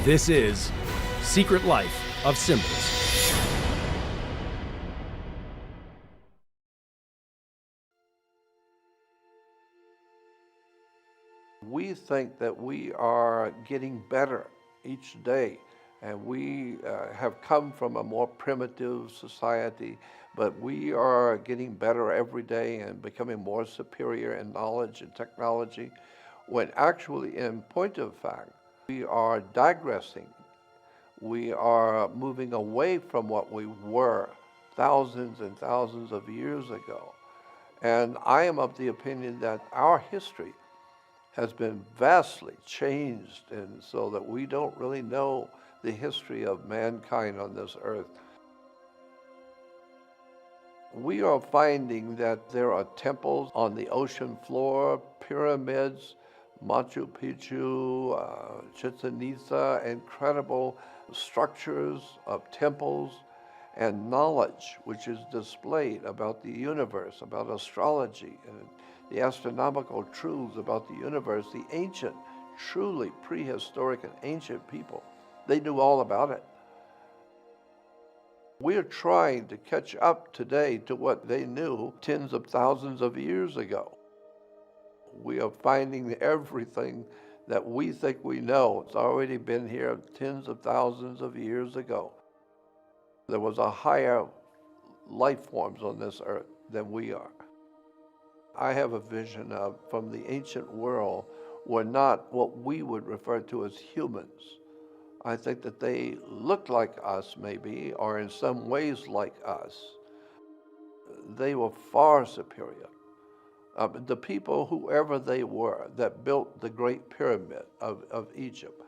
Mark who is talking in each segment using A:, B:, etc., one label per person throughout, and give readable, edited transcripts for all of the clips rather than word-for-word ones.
A: This is Secret Life of Symbols.
B: We think that we are getting better each day, and we have come from a more primitive society, but we are getting better every day and becoming more superior in knowledge and technology, when actually, in point of fact, we are digressing. We are moving away from what we were thousands and thousands of years ago. And I am of the opinion that our history has been vastly changed, and so that we don't really know the history of mankind on this earth. We are finding that there are temples on the ocean floor, pyramids, Machu Picchu, Chichen Itza, incredible structures of temples and knowledge which is displayed about the universe, about astrology, and the astronomical truths about the universe. The ancient, truly prehistoric and ancient people, they knew all about it. We are trying to catch up today to what they knew tens of thousands of years ago. We are finding everything that we think we know. It's already been here tens of thousands of years ago. There was a higher life forms on this earth than we are. I have a vision of, from the ancient world, were not what we would refer to as humans. I think that they looked like us maybe, or in some ways like us. They were far superior. The people, whoever they were, that built the Great Pyramid of Egypt,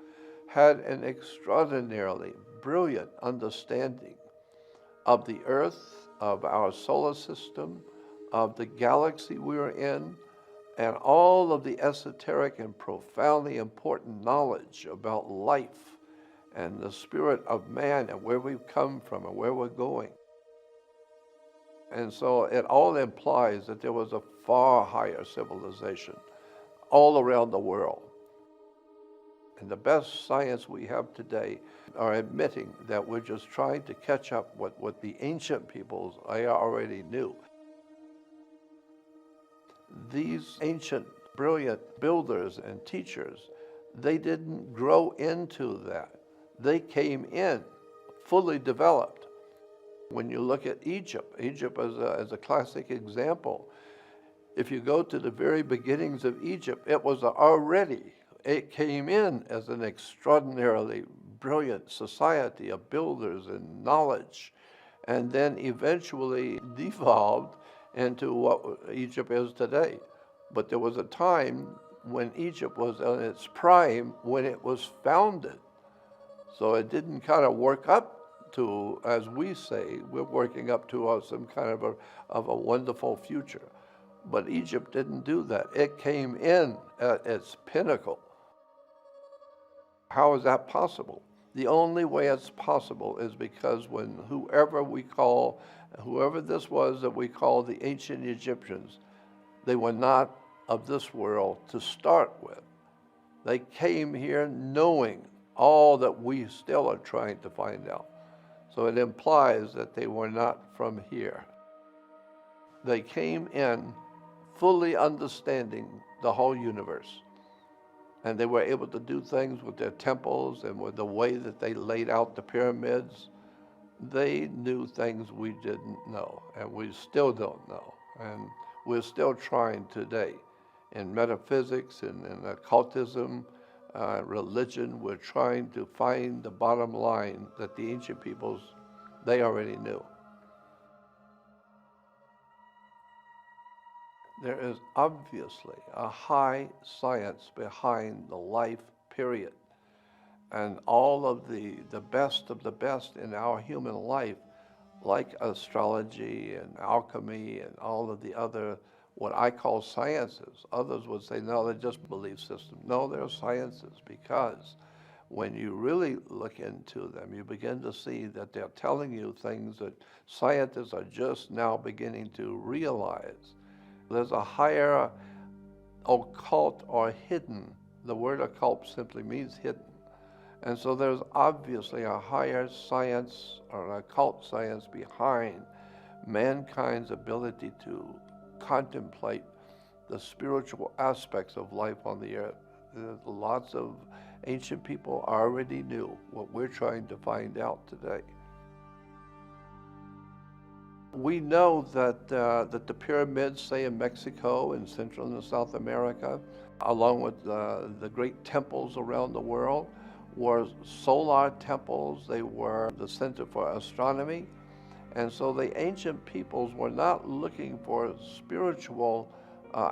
B: had an extraordinarily brilliant understanding of the earth, of our solar system, of the galaxy we are in, and all of the esoteric and profoundly important knowledge about life and the spirit of man and where we've come from and where we're going. And so it all implies that there was a far higher civilization all around the world. And the best science we have today are admitting that we're just trying to catch up with what the ancient peoples already knew. These ancient, brilliant builders and teachers, they didn't grow into that. They came in fully developed. When you look at Egypt, Egypt as a classic example, if you go to the very beginnings of Egypt, it came in as an extraordinarily brilliant society of builders and knowledge, and then eventually devolved into what Egypt is today. But there was a time when Egypt was in its prime when it was founded. So it didn't kind of work up to, as we say, we're working up to some kind of a wonderful future. But Egypt didn't do that. It came in at its pinnacle. How is that possible? The only way it's possible is because when whoever this was that we call the ancient Egyptians, they were not of this world to start with. They came here knowing all that we still are trying to find out. So it implies that they were not from here. They came in fully understanding the whole universe. And they were able to do things with their temples and with the way that they laid out the pyramids. They knew things we didn't know, and we still don't know. And we're still trying today. In metaphysics and in occultism, religion, we're trying to find the bottom line that the ancient peoples, they already knew. There is obviously a high science behind the life period. And all of the best of the best in our human life, like astrology and alchemy and all of the other, what I call sciences. Others would say, no, they're just belief systems. No, they're sciences, because when you really look into them, you begin to see that they're telling you things that scientists are just now beginning to realize. There's a higher occult or hidden. The word occult simply means hidden. And so there's obviously a higher science or an occult science behind mankind's ability to contemplate the spiritual aspects of life on the earth. Lots of ancient people already knew what we're trying to find out today. We know that the pyramids, say in Mexico and Central and South America, along with the great temples around the world, were solar temples. They were the center for astronomy. And so the ancient peoples were not looking for spiritual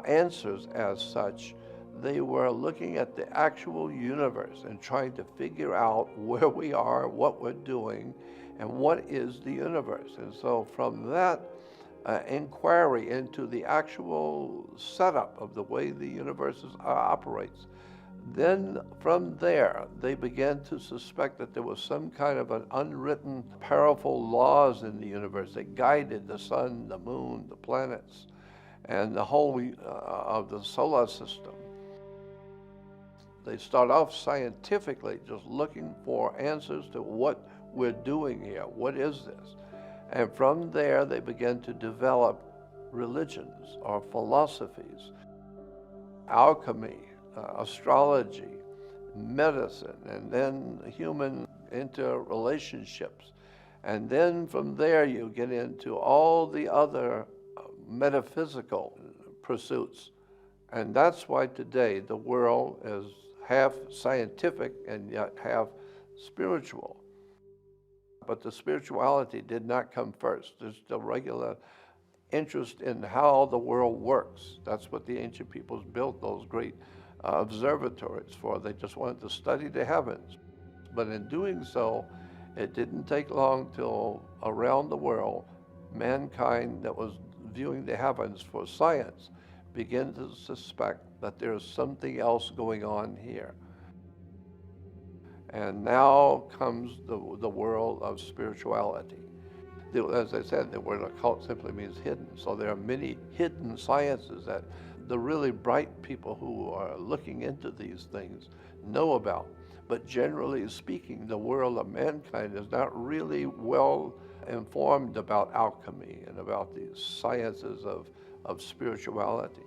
B: answers as such. They were looking at the actual universe and trying to figure out where we are, what we're doing, and what is the universe. And so from that inquiry into the actual setup of the way the universe operates, then from there they began to suspect that there was some kind of an unwritten powerful laws in the universe that guided the sun, the moon, the planets, and the whole of the solar system. They start off scientifically just looking for answers to what we're doing here, what is this? And from there they began to develop religions or philosophies, alchemy, astrology, medicine, and then human interrelationships. And then from there you get into all the other metaphysical pursuits. And that's why today the world is half scientific and yet half spiritual. But the spirituality did not come first. There's the regular interest in how the world works. That's what the ancient peoples built those great observatories for. They just wanted to study the heavens. But in doing so, it didn't take long till around the world, mankind that was viewing the heavens for science began to suspect that there's something else going on here. And now comes the world of spirituality. As I said, the word occult simply means hidden. So there are many hidden sciences that the really bright people who are looking into these things know about. But generally speaking, the world of mankind is not really well informed about alchemy and about these sciences of spirituality.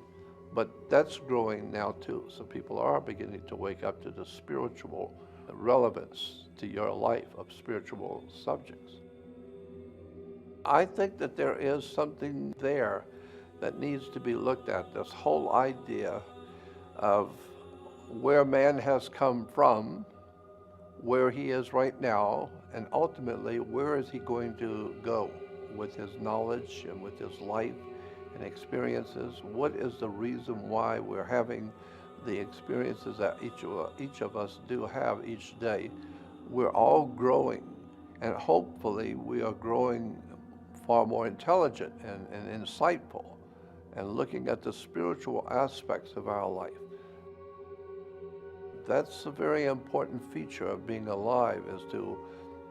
B: But that's growing now too. So people are beginning to wake up to the spiritual relevance to your life of spiritual subjects. I think that there is something there that needs to be looked at, this whole idea of where man has come from, where he is right now, and ultimately where is he going to go with his knowledge and with his life and experiences. What is the reason why we're having the experiences that each of us do have each day? We're all growing, and hopefully we are growing far more intelligent and insightful, and looking at the spiritual aspects of our life. That's a very important feature of being alive, is to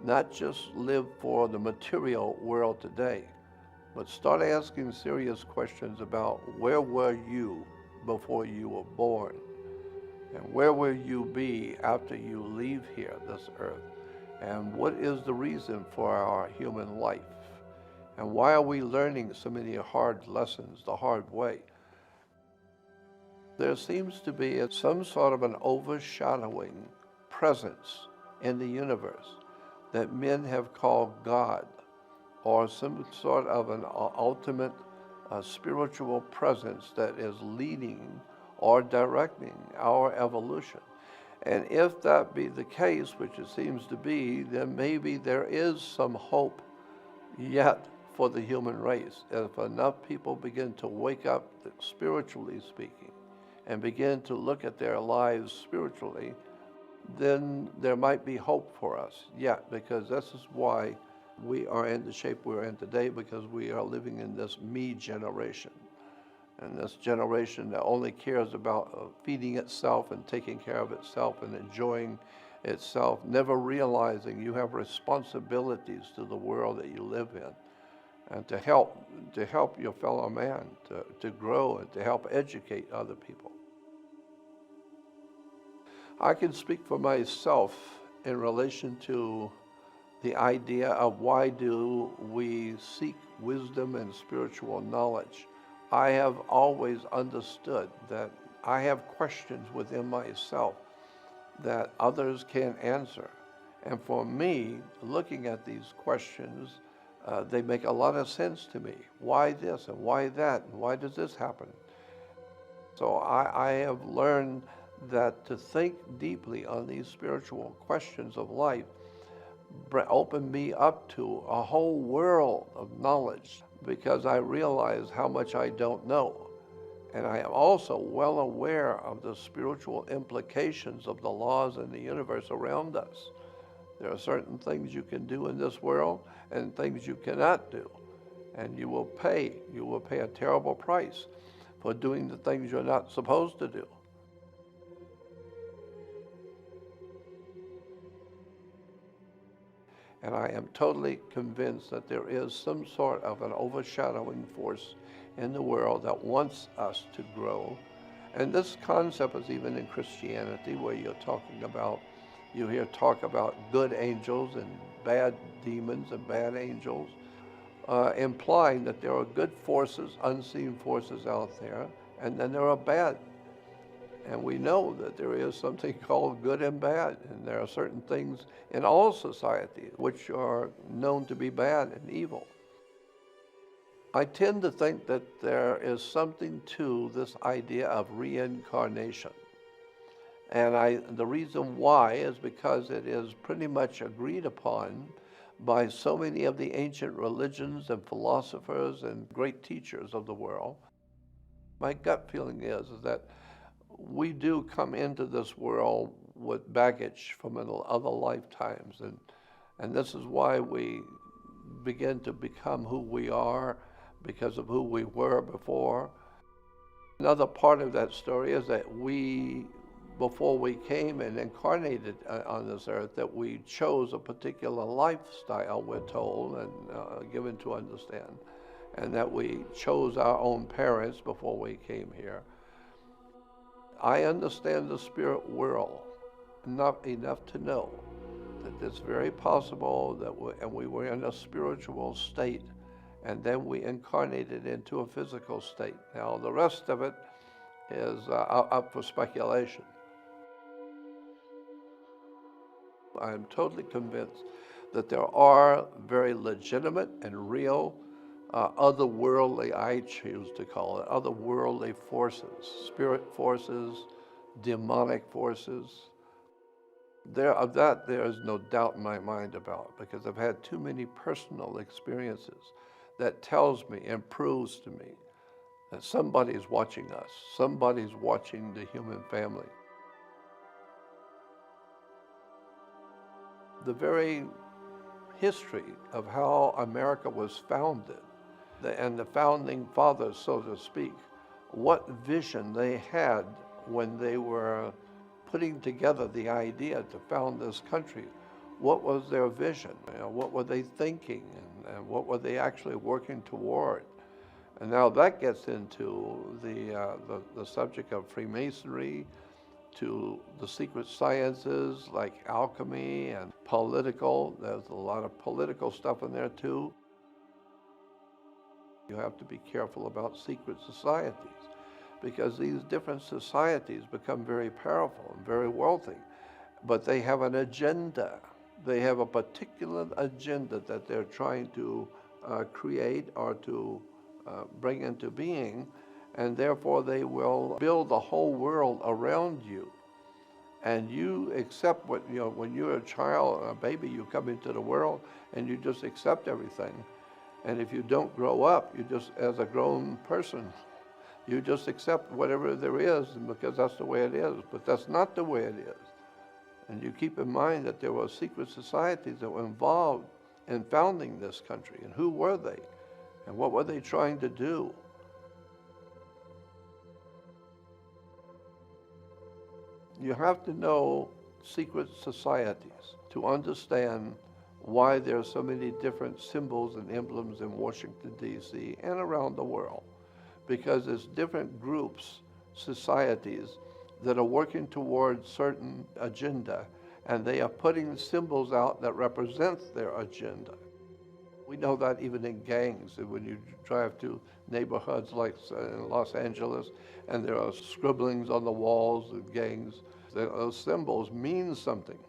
B: not just live for the material world today, but start asking serious questions about where were you before you were born, and where will you be after you leave here, this earth, and what is the reason for our human life, and why are we learning so many hard lessons the hard way? There seems to be some sort of an overshadowing presence in the universe that men have called God, or some sort of an ultimate spiritual presence that is leading or directing our evolution. And if that be the case, which it seems to be, then maybe there is some hope yet for the human race. If enough people begin to wake up, spiritually speaking, and begin to look at their lives spiritually, then there might be hope for us yet, because this is why we are in the shape we're in today, because we are living in this me generation. And this generation that only cares about feeding itself and taking care of itself and enjoying itself, never realizing you have responsibilities to the world that you live in, and to help your fellow man to grow and to help educate other people. I can speak for myself in relation to the idea of why do we seek wisdom and spiritual knowledge. I have always understood that I have questions within myself that others can't answer. And for me, looking at these questions, they make a lot of sense to me. Why this and why that and why does this happen? So I have learned that to think deeply on these spiritual questions of life opened me up to a whole world of knowledge, because I realize how much I don't know. And I am also well aware of the spiritual implications of the laws in the universe around us. There are certain things you can do in this world and things you cannot do. And you will pay a terrible price for doing the things you're not supposed to do. And I am totally convinced that there is some sort of an overshadowing force in the world that wants us to grow. And this concept is even in Christianity, where you hear talk about good angels and bad demons and bad angels, implying that there are good forces, unseen forces out there, and then there are bad. And we know that there is something called good and bad, and there are certain things in all societies which are known to be bad and evil. I tend to think that there is something to this idea of reincarnation. And the reason why is because it is pretty much agreed upon by so many of the ancient religions and philosophers and great teachers of the world. My gut feeling is that we do come into this world with baggage from other lifetimes, and this is why we begin to become who we are because of who we were before. Another part of that story is that before we came and incarnated on this earth, that we chose a particular lifestyle, we're told and given to understand, and that we chose our own parents before we came here. I understand the spirit world enough to know that it's very possible that we were in a spiritual state, and then we incarnated into a physical state. Now, the rest of it is up for speculation. I'm totally convinced that there are very legitimate and real otherworldly, I choose to call it, otherworldly forces, spirit forces, demonic forces. There is no doubt in my mind about, because I've had too many personal experiences that tells me and proves to me that somebody's watching us, somebody's watching the human family. The very history of how America was founded, and the founding fathers, so to speak, what vision they had when they were putting together the idea to found this country. What was their vision? What were they thinking, and what were they actually working toward? And now that gets into the subject of Freemasonry, to the secret sciences like alchemy and political. There's a lot of political stuff in there too. You have to be careful about secret societies, because these different societies become very powerful and very wealthy, but they have an agenda. They have a particular agenda that they're trying to create or to bring into being, and therefore they will build the whole world around you. And you accept when you're a child, a baby, you come into the world and you just accept everything. And if you don't grow up, you just, as a grown person, you just accept whatever there is, because that's the way it is. But that's not the way it is. And you keep in mind that there were secret societies that were involved in founding this country. And who were they? And what were they trying to do? You have to know secret societies to understand why there are so many different symbols and emblems in Washington, D.C. and around the world. Because there's different groups, societies, that are working towards certain agenda, and they are putting symbols out that represent their agenda. We know that even in gangs, when you drive to neighborhoods like in Los Angeles, and there are scribblings on the walls of gangs, those symbols mean something.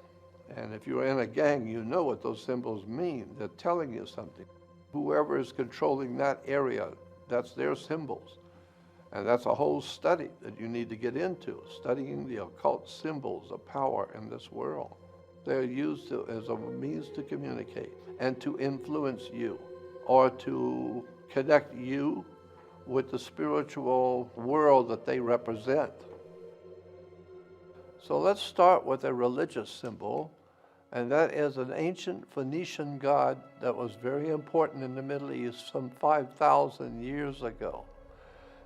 B: And if you're in a gang, you know what those symbols mean. They're telling you something. Whoever is controlling that area, that's their symbols. And that's a whole study that you need to get into, studying the occult symbols of power in this world. They're used as a means to communicate and to influence you, or to connect you with the spiritual world that they represent. So let's start with a religious symbol, and that is an ancient Phoenician god that was very important in the Middle East some 5,000 years ago.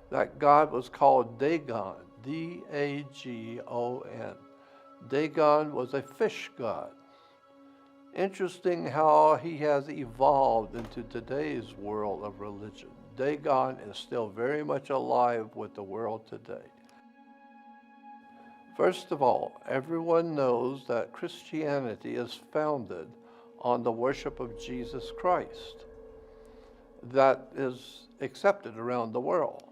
B: That god was called Dagon, D-A-G-O-N. Dagon was a fish god. Interesting how he has evolved into today's world of religion. Dagon is still very much alive with the world today. First of all, everyone knows that Christianity is founded on the worship of Jesus Christ. That is accepted around the world.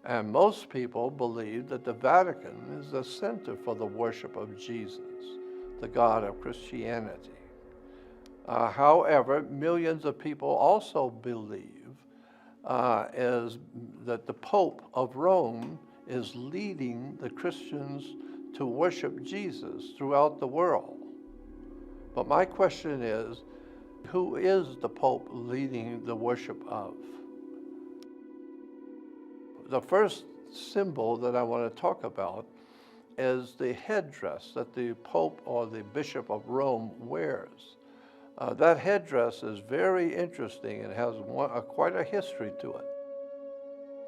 B: And most people believe that the Vatican is the center for the worship of Jesus, the God of Christianity. However, millions of people also believe that the Pope of Rome is leading the Christians to worship Jesus throughout the world. But my question is, who is the Pope leading the worship of? The first symbol that I want to talk about is the headdress that the Pope or the Bishop of Rome wears. That headdress is very interesting and has quite a history to it.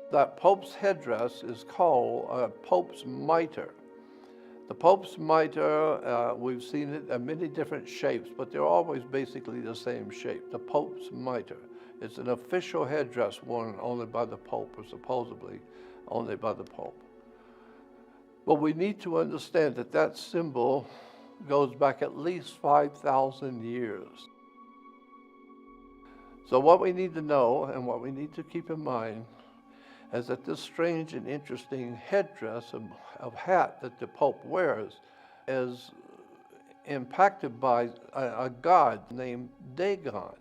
B: That Pope's headdress is called a Pope's mitre. The Pope's mitre, we've seen it in many different shapes, but they're always basically the same shape, the Pope's mitre. It's an official headdress worn only by the Pope, or supposedly only by the Pope. But we need to understand that that symbol goes back at least 5,000 years. So what we need to know and what we need to keep in mind is that this strange and interesting headdress of hat that the Pope wears is impacted by a god named Dagon.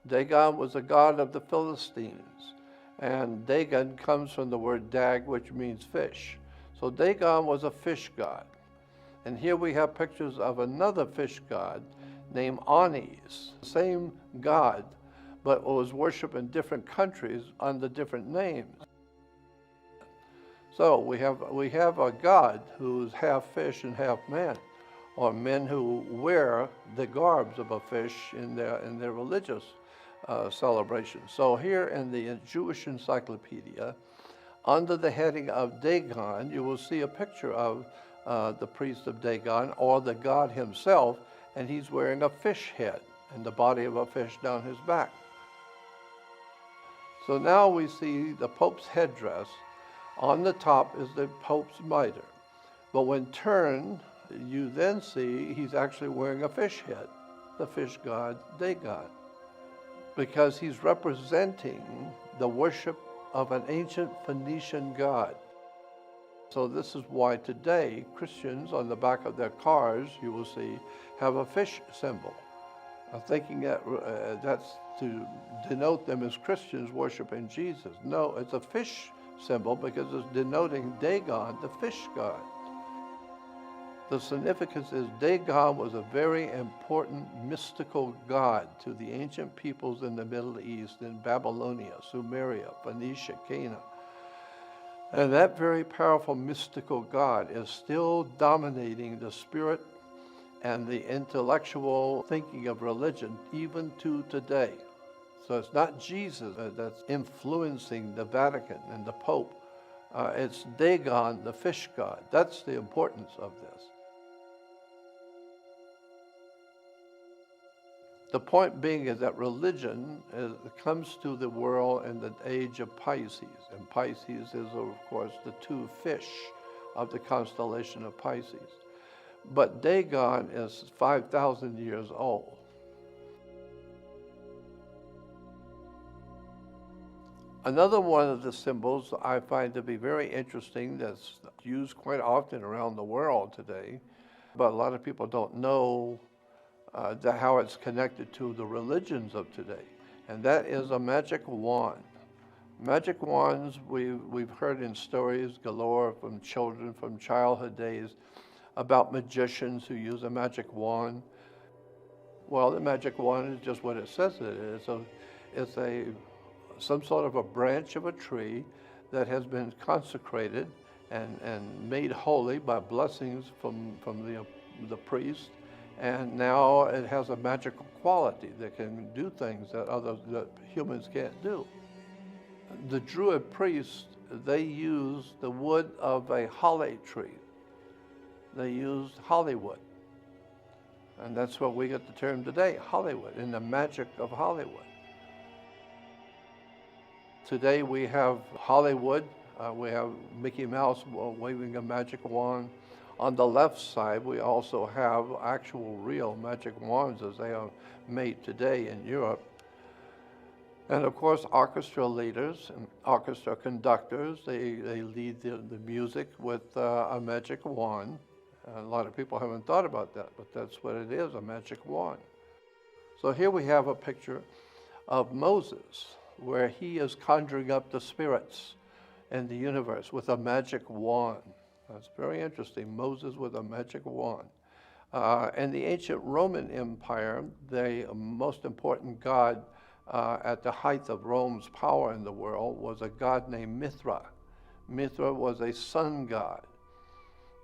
B: Dagon was a god of the Philistines, and Dagon comes from the word dag, which means fish. So Dagon was a fish god. And here we have pictures of another fish god named Anis, same god, but was worshipped in different countries under different names. So we have a god who's half fish and half man, or men who wear the garbs of a fish in their religious celebrations. So here in the Jewish Encyclopedia, under the heading of Dagon, you will see a picture of the priest of Dagon, or the god himself, and he's wearing a fish head and the body of a fish down his back. So now we see the Pope's headdress. On the top is the Pope's mitre. But when turned, you then see he's actually wearing a fish head, the fish god Dagon, because he's representing the worship of an ancient Phoenician god. So this is why today Christians on the back of their cars, you will see, have a fish symbol. I'm thinking that that's to denote them as Christians worshiping Jesus. No, it's a fish symbol because it's denoting Dagon, the fish god. The significance is Dagon was a very important mystical god to the ancient peoples in the Middle East, in Babylonia, Sumeria, Phoenicia, Canaan. And that very powerful mystical god is still dominating the spirit and the intellectual thinking of religion even to today. So it's not Jesus that's influencing the Vatican and the Pope. It's Dagon, the fish god. That's the importance of this. The point being is that religion comes to the world in the age of Pisces. And Pisces is, of course, the two fish of the constellation of Pisces. But Dagon is 5,000 years old. Another one of the symbols I find to be very interesting that's used quite often around the world today, but a lot of people don't know how it's connected to the religions of today, and that is a magic wand. Magic wands, we've heard in stories galore from children, from childhood days, about magicians who use a magic wand. Well, the magic wand is just what it says it is. It's some sort of a branch of a tree that has been consecrated and made holy by blessings from the priest, and now it has a magical quality that can do things that humans can't do. The Druid priests, they used the wood of a holly tree. They used Hollywood. And that's where we get the term today, Hollywood, and the magic of Hollywood. Today we have Hollywood, we have Mickey Mouse waving a magic wand. On the left side, we also have actual real magic wands as they are made today in Europe. And of course, orchestra leaders and orchestra conductors, they lead the music with a magic wand. A lot of people haven't thought about that, but that's what it is, a magic wand. So here we have a picture of Moses, where he is conjuring up the spirits in the universe with a magic wand. That's very interesting, Moses with a magic wand. In the ancient Roman Empire, the most important god at the height of Rome's power in the world was a god named Mithra. Mithra was a sun god.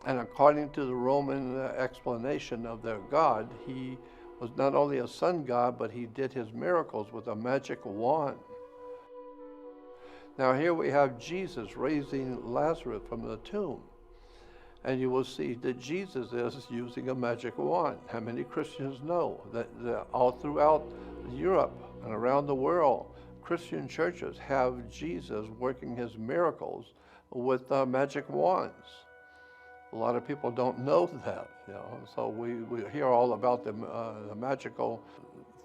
B: And according to the Roman explanation of their god, he was not only a sun god, but he did his miracles with a magic wand. Now here we have Jesus raising Lazarus from the tomb. And you will see that Jesus is using a magic wand. How many Christians know that all throughout Europe and around the world, Christian churches have Jesus working his miracles with magic wands? A lot of people don't know that, so we hear all about the magical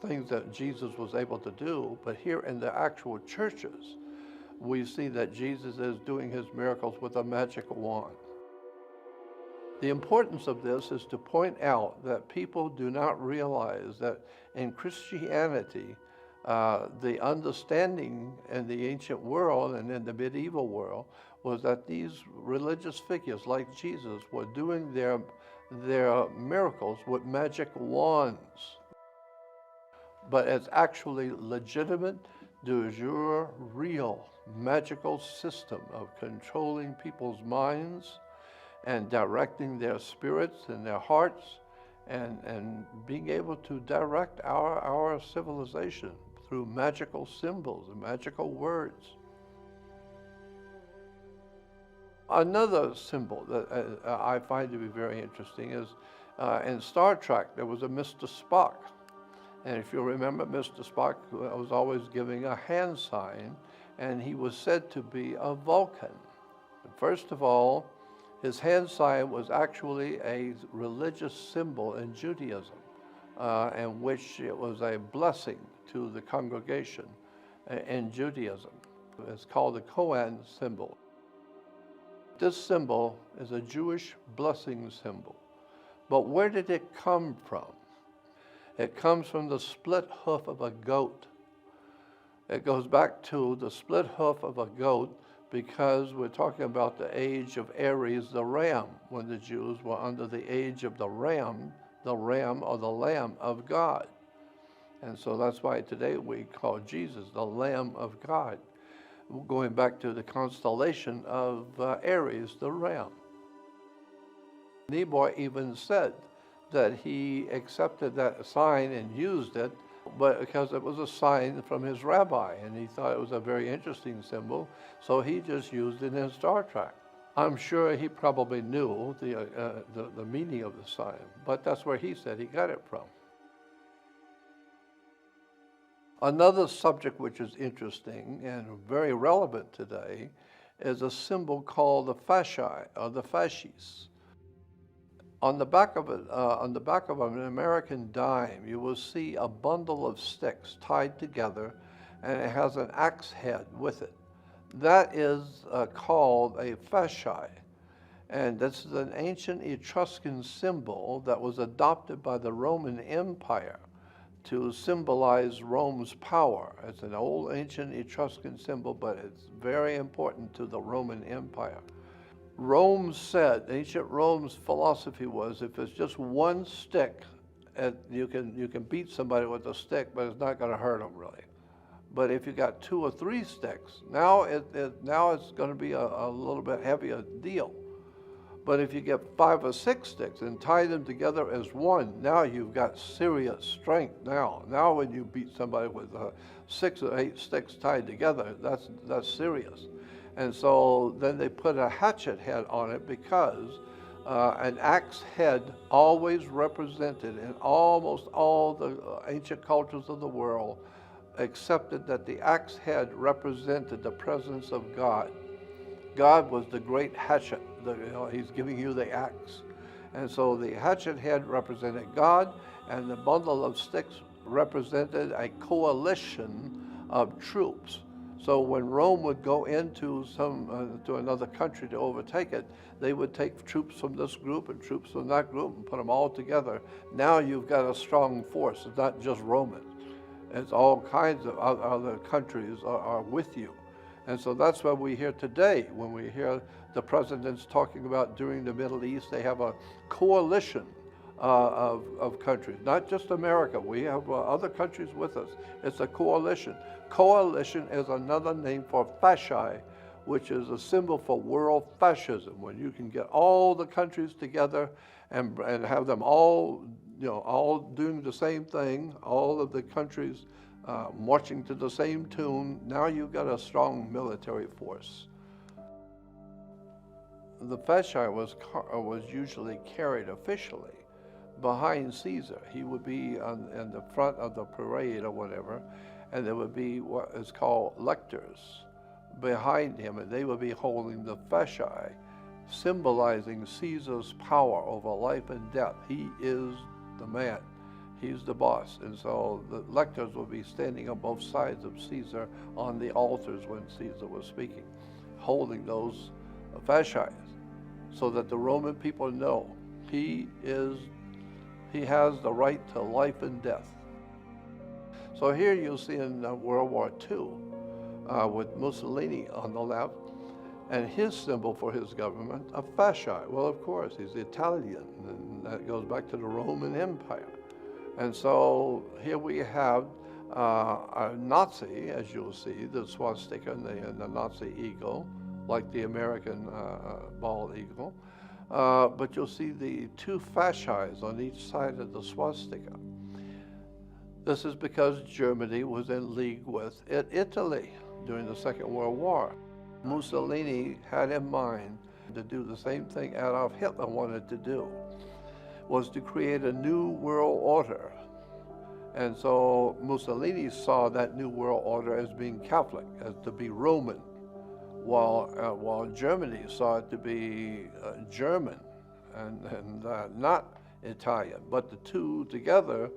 B: things that Jesus was able to do, but here in the actual churches, we see that Jesus is doing his miracles with a magic wand. The importance of this is to point out that people do not realize that in Christianity, the understanding in the ancient world and in the medieval world was that these religious figures like Jesus were doing their miracles with magic wands. But it's actually legitimate, de jure, real magical system of controlling people's minds and directing their spirits and their hearts and being able to direct our civilization through magical symbols and magical words. Another symbol that I find to be very interesting is in Star Trek, there was a Mr. Spock. And if you remember, Mr. Spock was always giving a hand sign, and he was said to be a Vulcan. First of all, his hand sign was actually a religious symbol in Judaism, in which it was a blessing to the congregation in Judaism. It's called the Kohen symbol. This symbol is a Jewish blessing symbol. But where did it come from? It comes from the split hoof of a goat. It goes back to the split hoof of a goat because we're talking about the age of Aries, the ram, when the Jews were under the age of the ram or the Lamb of God. And so that's why today we call Jesus the Lamb of God, going back to the constellation of Aries, the ram. Niebuhr even said that he accepted that sign and used it, but because it was a sign from his rabbi, and he thought it was a very interesting symbol, so he just used it in Star Trek. I'm sure he probably knew the meaning of the sign, but that's where he said he got it from. Another subject which is interesting and very relevant today is a symbol called the fasci, or the fasces. On the back of an American dime, you will see a bundle of sticks tied together, and it has an axe head with it. That is called a fasci. And this is an ancient Etruscan symbol that was adopted by the Roman Empire to symbolize Rome's power. It's an old ancient Etruscan symbol, but it's very important to the Roman Empire. Rome said, ancient Rome's philosophy was, if it's just one stick, you can beat somebody with a stick, but it's not going to hurt them really. But if you got 2 or 3 sticks, now it's going to be a little bit heavier deal. But if you get 5 or 6 sticks and tie them together as one, now you've got serious strength. Now when you beat somebody with 6 or 8 sticks tied together, that's serious. And so then they put a hatchet head on it because an axe head always represented, in almost all the ancient cultures of the world, accepted that the axe head represented the presence of God. God was the great hatchet. He's giving you the axe. And so the hatchet head represented God, and the bundle of sticks represented a coalition of troops. So when Rome would go into to another country to overtake it, they would take troops from this group and troops from that group and put them all together. Now you've got a strong force. It's not just Romans. It's all kinds of other countries are with you. And so that's what we hear today when we hear the presidents talking about during the Middle East. They have a coalition of countries, not just America. We have other countries with us. It's a coalition. Coalition is another name for fasci, which is a symbol for world fascism, when you can get all the countries together and have them all, all doing the same thing, all of the countries marching to the same tune. Now you've got a strong military force. The fasci was usually carried officially behind Caesar. He would be in the front of the parade or whatever, and there would be what is called lectors behind him, and they would be holding the fasci, symbolizing Caesar's power over life and death. He is the man. He's the boss. And so the lectors would be standing on both sides of Caesar on the altars when Caesar was speaking, holding those fasci, so that the Roman people know he has the right to life and death. So here you'll see in World War II with Mussolini on the left, and his symbol for his government, a fasci. Well, of course, he's Italian, and that goes back to the Roman Empire. And so here we have a Nazi, as you'll see, the swastika and the Nazi eagle, like the American bald eagle. But you'll see the 2 fascis on each side of the swastika. This is because Germany was in league with Italy during the Second World War. Mussolini had in mind to do the same thing Adolf Hitler wanted to do, was to create a new world order. And so Mussolini saw that new world order as being Catholic, as to be Roman, while Germany saw it to be German and not Italian. But the two together,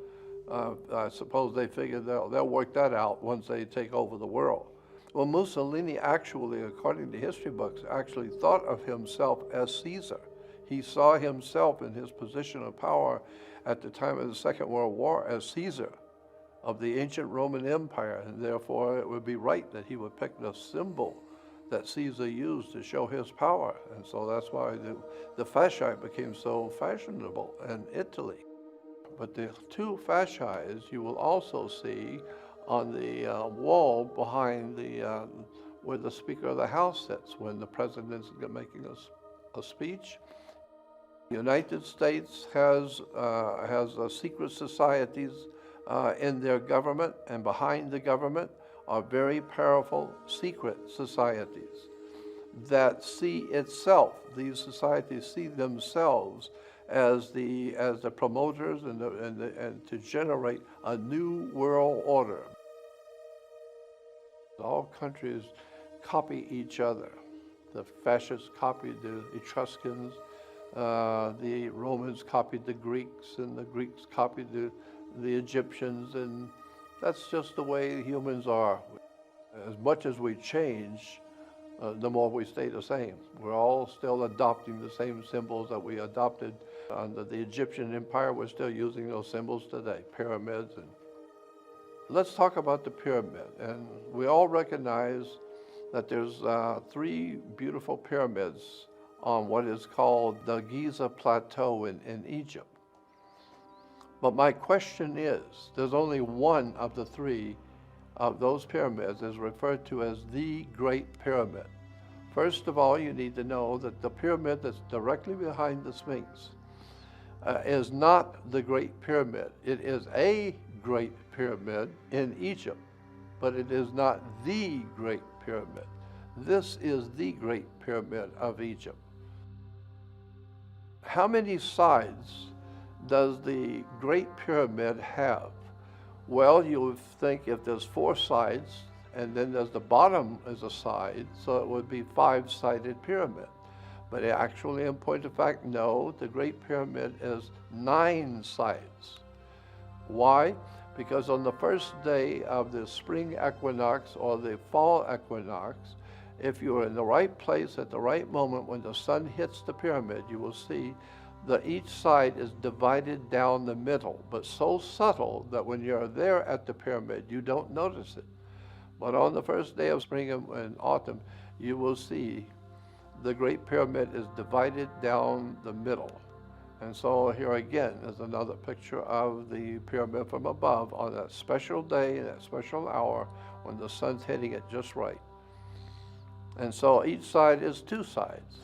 B: I suppose they figured they'll work that out once they take over the world. Well, Mussolini actually, according to history books, actually thought of himself as Caesar. He saw himself in his position of power at the time of the Second World War as Caesar of the ancient Roman Empire, and therefore it would be right that he would pick the symbol that Caesar used to show his power. And so that's why the fasci became so fashionable in Italy. But the 2 fascis you will also see on the wall behind where the Speaker of the House sits when the President's making a speech. The United States has secret societies in their government, and behind the government are very powerful secret societies that see itself, these societies see themselves as the promoters and to generate a new world order. All countries copy each other. The fascists copied the Etruscans, the Romans copied the Greeks, and the Greeks copied the Egyptians, and that's just the way humans are. As much as we change, the more we stay the same. We're all still adopting the same symbols that we adopted under the Egyptian Empire. We're still using those symbols today, pyramids. And let's talk about the pyramid. And we all recognize that there's 3 beautiful pyramids on what is called the Giza Plateau in Egypt. But my question is, there's only one of the 3 of those pyramids is referred to as the Great Pyramid. First of all, you need to know that the pyramid that's directly behind the Sphinx is not the Great Pyramid. It is a Great Pyramid in Egypt, but it is not the Great Pyramid. This is the Great Pyramid of Egypt. How many sides does the Great Pyramid have? Well, you would think if there's 4 sides, and then there's the bottom as a side, so it would be 5-sided pyramid. But actually, in point of fact, no, the Great Pyramid is 9 sides. Why? Because on the first day of the spring equinox or the fall equinox, if you're in the right place at the right moment when the sun hits the pyramid, you will see that each side is divided down the middle, but so subtle that when you're there at the pyramid, you don't notice it. But on the first day of spring and autumn, you will see the Great Pyramid is divided down the middle. And so here again is another picture of the pyramid from above on that special day, that special hour, when the sun's hitting it just right. And so each side is 2 sides.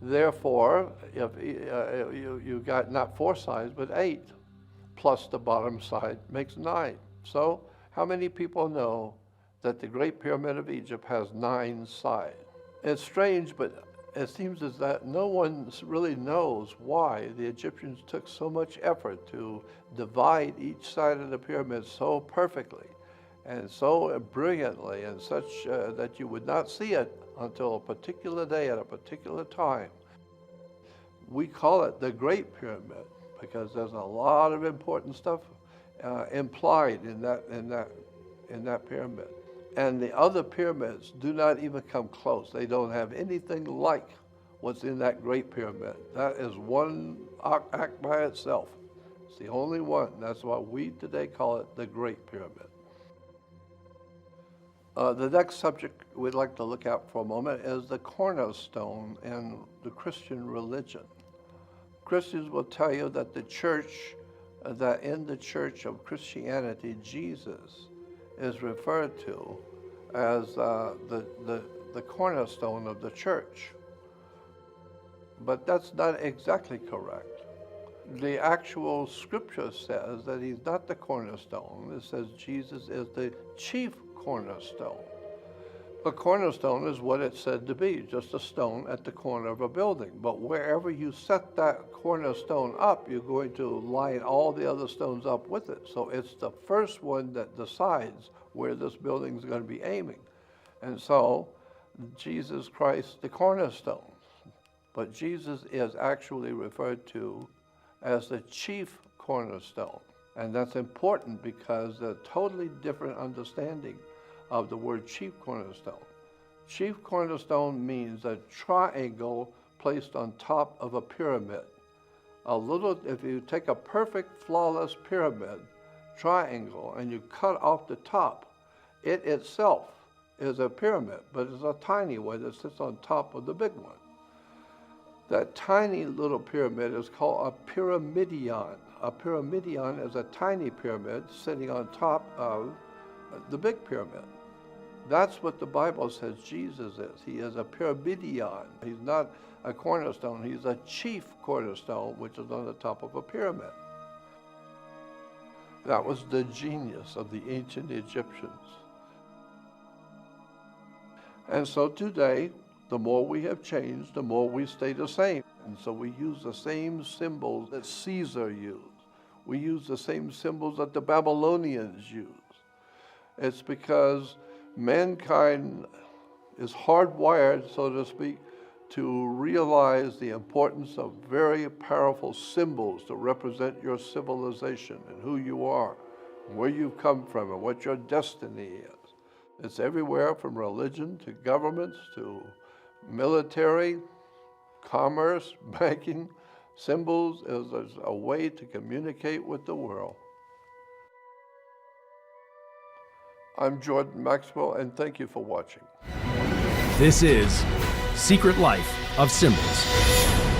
B: Therefore, if you got not 4 sides, but 8, plus the bottom side makes 9. So how many people know that the Great Pyramid of Egypt has 9 sides? It's strange, but it seems as that no one really knows why the Egyptians took so much effort to divide each side of the pyramid so perfectly and so brilliantly and such that you would not see it until a particular day at a particular time. We call it the Great Pyramid because there's a lot of important stuff implied in that pyramid. And the other pyramids do not even come close. They don't have anything like what's in that Great Pyramid. That is one act by itself. It's the only one. That's why we today call it the Great Pyramid. The next subject we'd like to look at for a moment is the cornerstone in the Christian religion. Christians will tell you that that in the church of Christianity, Jesus is referred to as the cornerstone of the church. But that's not exactly correct. The actual scripture says that he's not the cornerstone. It says Jesus is the chief cornerstone. A cornerstone is what it's said to be, just a stone at the corner of a building. But wherever you set that cornerstone up, you're going to line all the other stones up with it. So it's the first one that decides where this building is going to be aiming. And so Jesus Christ, the cornerstone. But Jesus is actually referred to as the chief cornerstone. And that's important because a totally different understanding of the word chief cornerstone. Chief cornerstone means a triangle placed on top of a pyramid. If you take a perfect, flawless pyramid, triangle, and you cut off the top, it itself is a pyramid, but it's a tiny one that sits on top of the big one. That tiny little pyramid is called a pyramidion. A pyramidion is a tiny pyramid sitting on top of the big pyramid. That's what the Bible says Jesus is. He is a pyramidion. He's not a cornerstone. He's a chief cornerstone, which is on the top of a pyramid. That was the genius of the ancient Egyptians. And so today, the more we have changed, the more we stay the same. And so we use the same symbols that Caesar used. We use the same symbols that the Babylonians used. It's because mankind is hardwired, so to speak, to realize the importance of very powerful symbols to represent your civilization and who you are, and where you've come from, and what your destiny is. It's everywhere from religion to governments to military, commerce, banking. Symbols is a way to communicate with the world. I'm Jordan Maxwell, and thank you for watching.
A: This is Secret Life of Symbols.